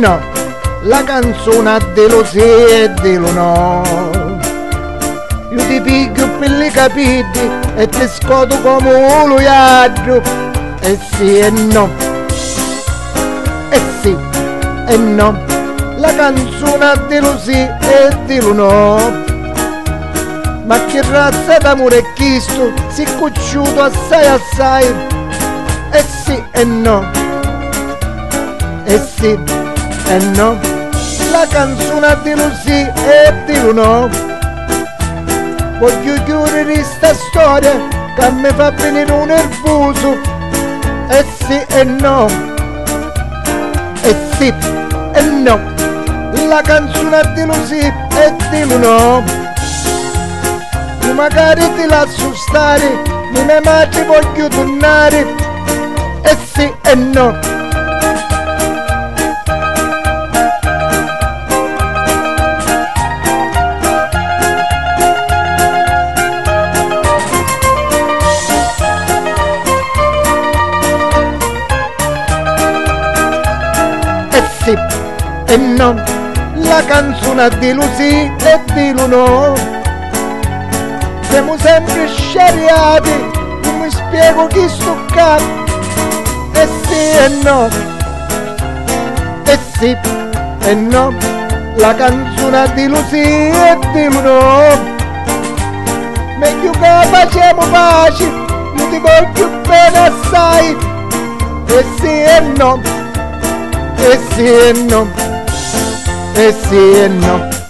no, la canzone dello sì e dello no. Io ti piglio per le capiti e ti scoto come un luiaggio. E sì e no, e sì e no, la canzone dello sì e dello no. Ma che razza d'amore è questo, si è cucciuto assai assai. E sì e no, e sì e no, la canzone dello sì e dello no. Voglio chiudere sta storia che mi fa venire un nervoso. E sì e no, e sì e no, la canzone dello sì e dello no. Io magari ti lascio stare, di mia madre voglio tornare. E sì e no. E sì e no, la canzone dello sì e dello no. Siamo sempre sciariati, non mi spiego chi sto capo. E sì e no, e sì e no, la canzone di Lucy e di no. Meglio che facciamo pace, io ti voglio bene assai. E sì e no, e sì e no, e sì e no.